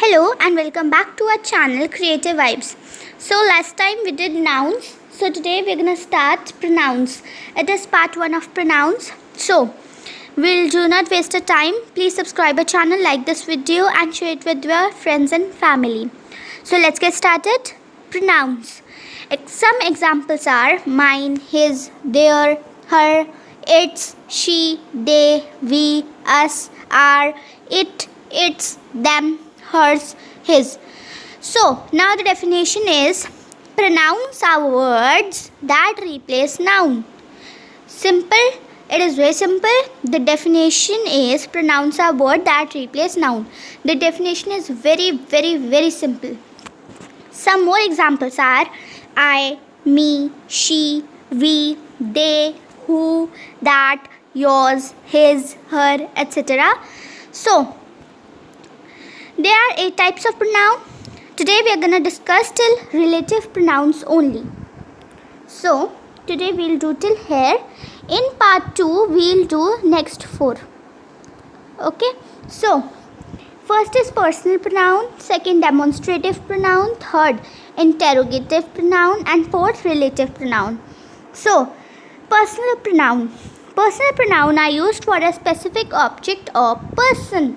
Hello and welcome back to our channel Creative Vibes. So last time we did nouns. So today we're gonna start pronouns. It is part 1 of pronouns. So we'll do not waste our time. Please subscribe our channel, like this video and share it with your friends and family. So let's get started. Pronouns. Some examples are mine, his, their, her, its, she, they, we, us, our, it, its, them, hers, his. So now the definition is pronouns are words that replace noun. Simple. It is very simple. The definition is pronouns are words that replace noun. The definition is very simple. Some more examples are I, me, she, we, they, who, that, yours, his, her, etc. So there are 8 types of pronoun. Today we are going to discuss till relative pronouns only. So today we will do till here. In part 2 we will do next 4. Okay. So first is personal pronoun, second demonstrative pronoun, third interrogative pronoun and fourth relative pronoun. So personal pronoun. Personal pronoun are used for a specific object or person.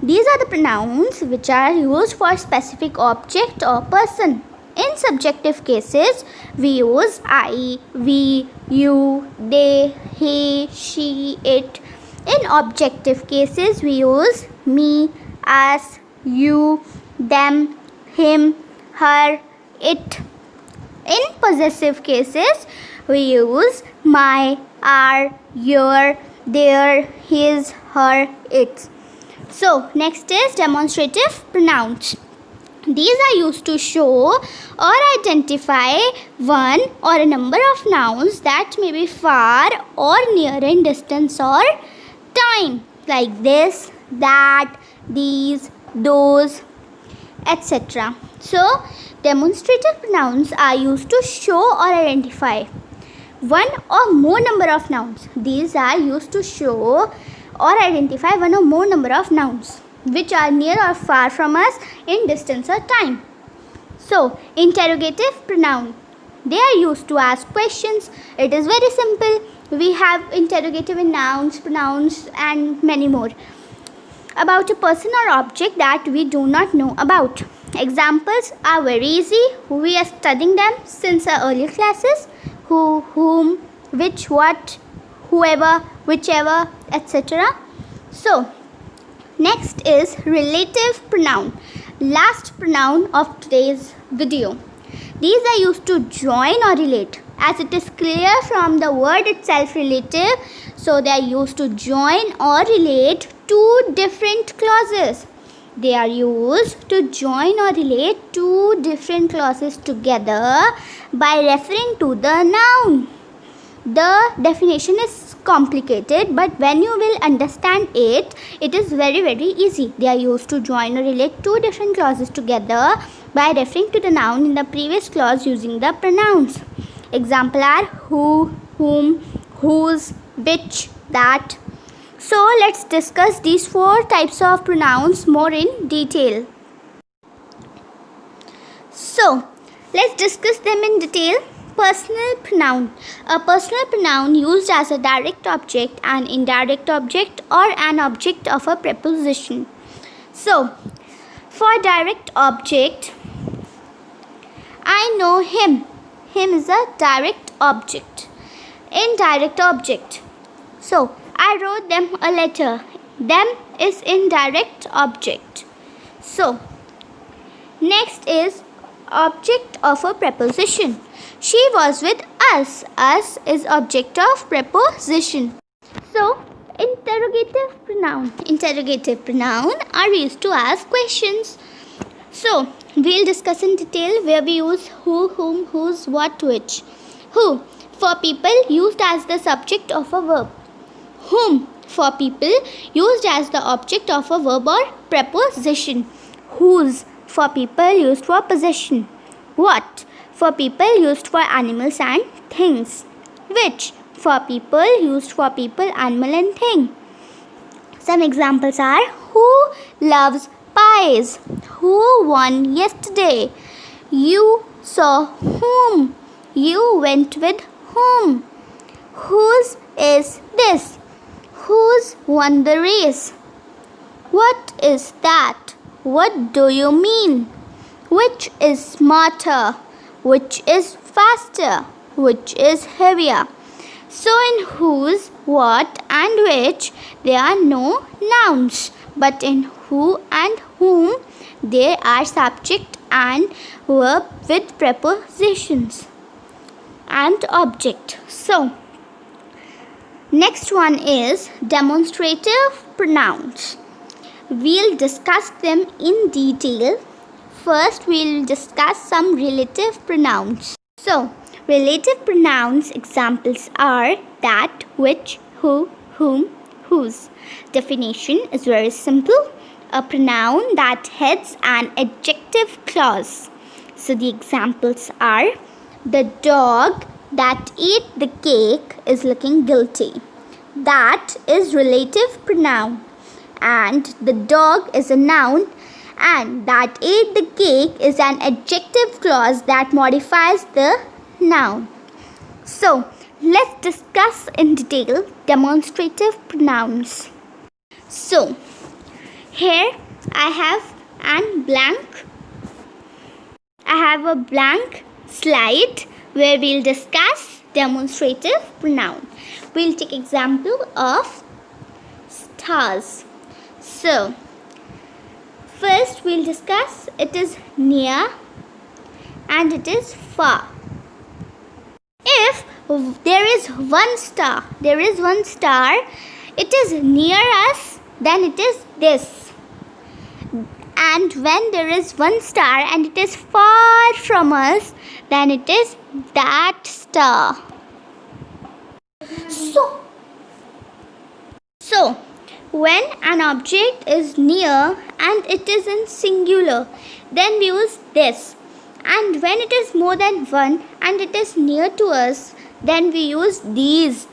These are the pronouns which are used for specific object or person. In subjective cases, we use I, we, you, they, he, she, it. In objective cases, we use me, us, you, them, him, her, it. In possessive cases, we use my, our, your, their, his, her, its. So next is demonstrative pronouns. These are used to show or identify one or a number of nouns that may be far or near in distance or time, like this, that, these, those, etc. So demonstrative pronouns are used to show or identify one or more number of nouns. These are used to show or identify one or more number of nouns which are near or far from us in distance or time. So interrogative pronoun. They are used to ask questions. It is very simple. We have interrogative in nouns, pronouns and many more. About a person or object that we do not know about. Examples are very easy. We are studying them since our earlier classes. Who, whom, which, what, whoever, whichever, etc. So next is relative pronoun, last pronoun of today's video. These are used to join or relate, as it is clear from the word itself, relative. So they are used to join or relate two different clauses. They are used to join or relate two different clauses together by referring to the noun. The definition is complicated, but when you will understand it, it is very easy. They are used to join or relate two different clauses together by referring to the noun in the previous clause using the pronouns. Example are who, whom, whose, which, that. So let's discuss these 4 types of pronouns more in detail. So let's discuss them in detail. Personal pronoun. A personal pronoun used as a direct object, an indirect object or an object of a preposition. So for direct object, I know him. Him is a direct object. Indirect object. So I wrote them a letter. Them is indirect object. So next is object of a preposition. She was with us. Us is object of preposition. So interrogative pronoun. Interrogative pronoun are used to ask questions. So we'll discuss in detail where we use who, whom, whose, what, which. Who for people used as the subject of a verb. Whom for people used as the object of a verb or preposition. Whose for people used for possession. What for people used for animals and things. Which for people used for people, animal and thing. Some examples are who loves spies? Who won yesterday? You saw whom? You went with whom? Whose is this? Who's won the race? What is that? What do you mean? Which is smarter? Which is faster? Which is heavier? So in whose, what and which there are no nouns, but in who and whom there are subject and verb with prepositions and object. So next one is demonstrative pronouns. We'll discuss them in detail. First, we'll discuss some relative pronouns. So, relative pronouns examples are that, which, who, whom, whose. Definition is very simple. A pronoun that heads an adjective clause. So, the examples are the dog that ate the cake is looking guilty. That is relative pronoun. And the dog is a noun, and that ate the cake is an adjective clause that modifies the noun. So, let's discuss in detail demonstrative pronouns. So, here I have a blank slide where we'll discuss demonstrative pronoun. We'll take example of stars. So, first we'll discuss it is near and it is far. If there is one star, it is near us, then it is this. And when there is one star and it is far from us, then it is that star. So when an object is near and it is in singular, then we use this. And when it is more than one and it is near to us, then we use these.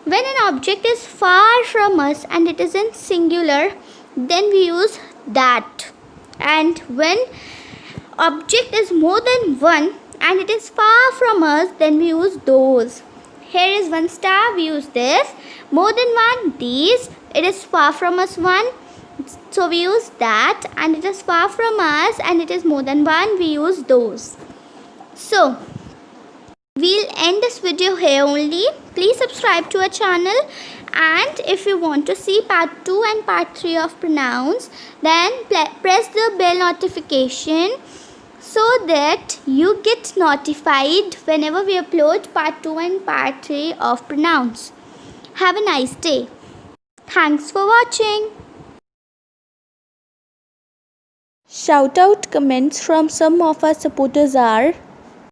When an object is far from us and it is in singular, then we use that. And when object is more than one and it is far from us, then we use those. Here is one star, we use this. More than one, these. It is far from us one, so we use that. And it is far from us and it is more than one, we use those. So we'll end this video here only. Please subscribe to our channel, and if you want to see part 2 and part 3 of pronouns, then press the bell notification so that you get notified whenever we upload part 2 and part 3 of pronouns. Have a nice day. Thanks for watching. Shout out comments from some of our supporters are